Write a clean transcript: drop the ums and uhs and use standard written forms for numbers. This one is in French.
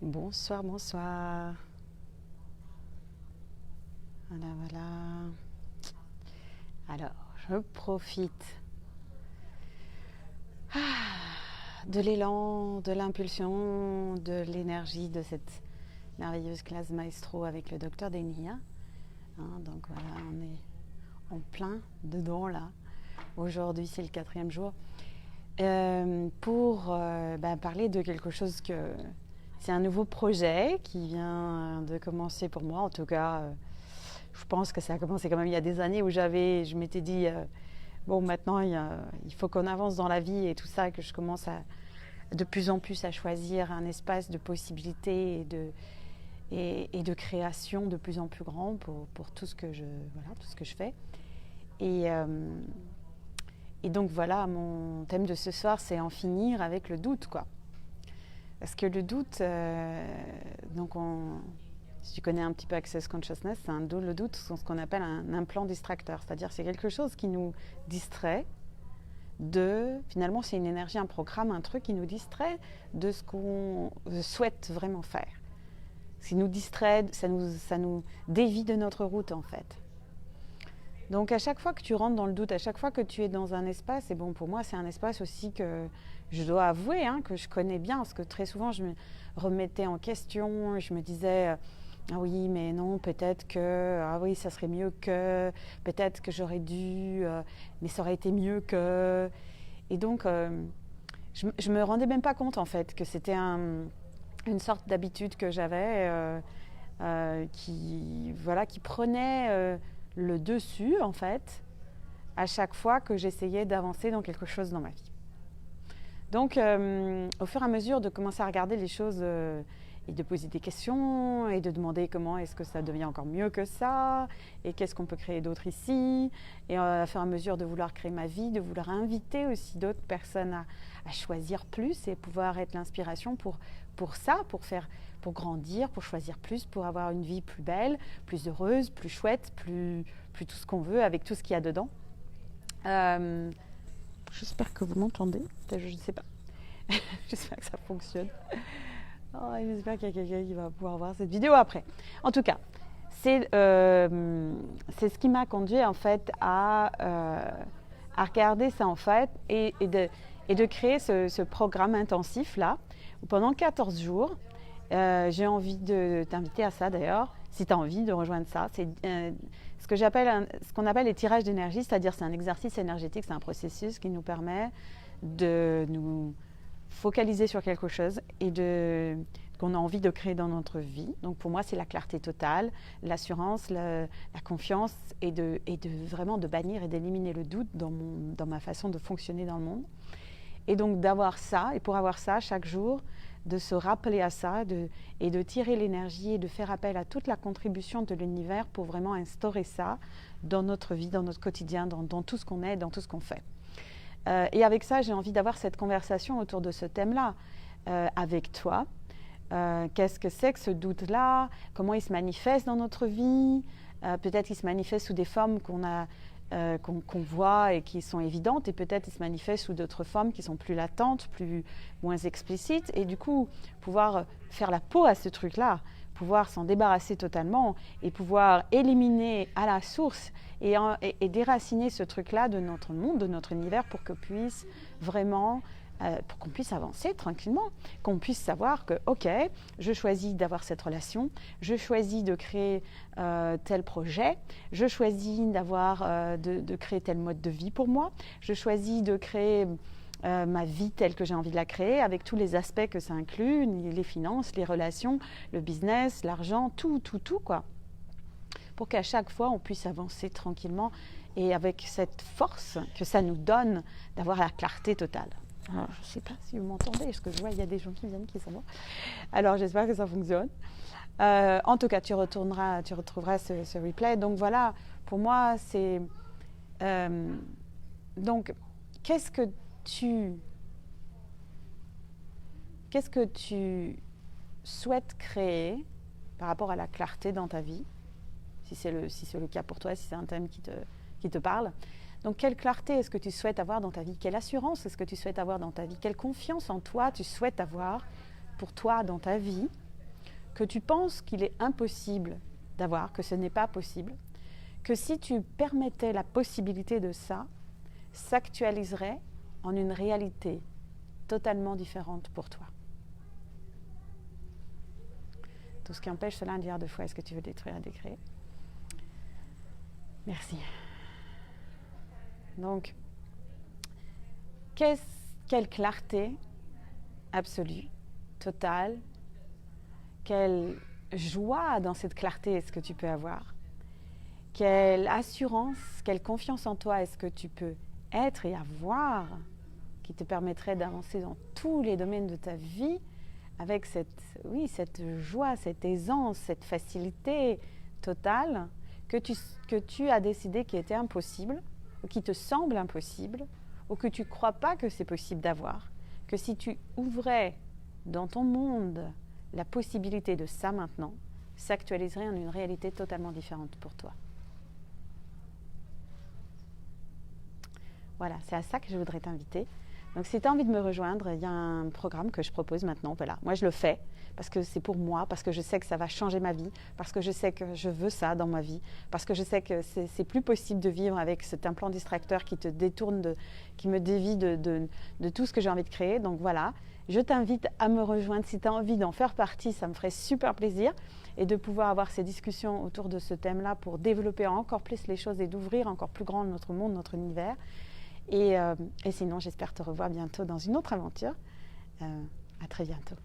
Bonsoir, bonsoir. Voilà, voilà. Alors, je profite de l'élan, de l'impulsion, de l'énergie de cette merveilleuse classe maestro avec le docteur Denia. Donc voilà, on est en plein dedans là. Aujourd'hui, c'est le 4e jour. Pour parler de quelque chose que... C'est un nouveau projet qui vient de commencer pour moi. En tout cas, je pense que ça a commencé quand même il y a des années où je m'étais dit, bon, maintenant, il faut qu'on avance dans la vie et tout ça, que je commence de plus en plus à choisir un espace de possibilités et de création de plus en plus grand pour tout ce que je fais. Et donc voilà, mon thème de ce soir, c'est en finir avec le doute, quoi. Parce que le doute, si tu connais un petit peu Access Consciousness, le doute, c'est ce qu'on appelle un implant distracteur. C'est-à-dire c'est quelque chose qui nous distrait finalement c'est une énergie, un programme, un truc qui nous distrait de ce qu'on souhaite vraiment faire. Ce qui nous distrait, ça nous dévie de notre route en fait. Donc à chaque fois que tu rentres dans le doute, à chaque fois que tu es dans un espace, et bon pour moi c'est un espace aussi que je dois avouer, que je connais bien, parce que très souvent je me remettais en question, je me disais ah oui mais non, peut-être que, ah oui ça serait mieux que, peut-être que j'aurais dû, mais ça aurait été mieux que, et donc je me rendais même pas compte en fait que c'était une sorte d'habitude que j'avais qui prenait le dessus en fait à chaque fois que j'essayais d'avancer dans quelque chose dans ma vie. Donc au fur et à mesure de commencer à regarder les choses et de poser des questions et de demander comment est-ce que ça devient encore mieux que ça et qu'est-ce qu'on peut créer d'autre ici, et au fur et à mesure de vouloir créer ma vie, de vouloir inviter aussi d'autres personnes à choisir plus et pouvoir être l'inspiration pour ça, pour grandir, pour choisir plus, pour avoir une vie plus belle, plus heureuse, plus chouette, plus tout ce qu'on veut avec tout ce qu'il y a dedans. J'espère que vous m'entendez. Je ne sais pas. J'espère que ça fonctionne. J'espère qu'il y a quelqu'un qui va pouvoir voir cette vidéo après. En tout cas, c'est ce qui m'a conduit en fait à regarder ça en fait et de créer ce programme intensif là où pendant 14 jours, j'ai envie de t'inviter à ça d'ailleurs, si tu as envie de rejoindre ça. C'est ce qu'on appelle les tirages d'énergie, c'est-à-dire c'est un exercice énergétique, c'est un processus qui nous permet de nous focaliser sur quelque chose et qu'on a envie de créer dans notre vie. Donc pour moi, c'est la clarté totale, l'assurance, la confiance et vraiment de bannir et d'éliminer le doute dans ma façon de fonctionner dans le monde. Et donc d'avoir ça, et pour avoir ça chaque jour, de se rappeler à ça et de tirer l'énergie et de faire appel à toute la contribution de l'univers pour vraiment instaurer ça dans notre vie, dans notre quotidien, dans tout ce qu'on est, dans tout ce qu'on fait. Et avec ça, j'ai envie d'avoir cette conversation autour de ce thème-là avec toi. Qu'est-ce que c'est que ce doute-là? Comment il se manifeste dans notre vie? Peut-être qu'il se manifeste sous des formes qu'on voit et qui sont évidentes, et peut-être il se manifeste sous d'autres formes qui sont plus latentes, moins explicites, et du coup pouvoir faire la peau à ce truc-là, pouvoir s'en débarrasser totalement et pouvoir éliminer à la source et déraciner ce truc-là de notre monde, de notre univers, pour qu'on puisse vraiment pour qu'on puisse avancer tranquillement, qu'on puisse savoir que, ok, je choisis d'avoir cette relation, je choisis de créer tel projet, je choisis de créer tel mode de vie pour moi, je choisis de créer ma vie telle que j'ai envie de la créer, avec tous les aspects que ça inclut, les finances, les relations, le business, l'argent, tout, quoi. Pour qu'à chaque fois, on puisse avancer tranquillement et avec cette force que ça nous donne d'avoir la clarté totale. Alors, je ne sais pas si vous m'entendez, parce que je vois qu'il y a des gens qui viennent, qui sont bons. Alors, j'espère que ça fonctionne. En tout cas, tu retrouveras ce replay. Donc, voilà, pour moi, c'est... donc, qu'est-ce que tu souhaites créer par rapport à la clarté dans ta vie, si c'est le cas pour toi, si c'est un thème qui te parle. Donc, quelle clarté est-ce que tu souhaites avoir dans ta vie? Quelle assurance est-ce que tu souhaites avoir dans ta vie? Quelle confiance en toi tu souhaites avoir pour toi dans ta vie? que tu penses qu'il est impossible d'avoir, que ce n'est pas possible, que si tu permettais la possibilité de ça, s'actualiserait en une réalité totalement différente pour toi. Tout ce qui empêche cela, dire deux fois, est-ce que tu veux détruire et décréer? Merci. Donc, quelle clarté absolue, totale, quelle joie dans cette clarté est-ce que tu peux avoir? Quelle assurance, quelle confiance en toi est-ce que tu peux être et avoir qui te permettrait d'avancer dans tous les domaines de ta vie avec cette joie, cette aisance, cette facilité totale que tu as décidé qui était impossible ou qui te semble impossible ou que tu ne crois pas que c'est possible d'avoir, que si tu ouvrais dans ton monde la possibilité de ça maintenant, s'actualiserait en une réalité totalement différente pour toi. Voilà, c'est à ça que je voudrais t'inviter. Donc si tu as envie de me rejoindre, il y a un programme que je propose maintenant. Voilà, moi je le fais parce que c'est pour moi, parce que je sais que ça va changer ma vie, parce que je sais que je veux ça dans ma vie, parce que je sais que c'est plus possible de vivre avec cet implant distracteur qui te détourne, qui me dévie de tout ce que j'ai envie de créer. Donc voilà, je t'invite à me rejoindre. Si tu as envie d'en faire partie, ça me ferait super plaisir et de pouvoir avoir ces discussions autour de ce thème-là pour développer encore plus les choses et d'ouvrir encore plus grand notre monde, notre univers. Et sinon, j'espère te revoir bientôt dans une autre aventure. À très bientôt.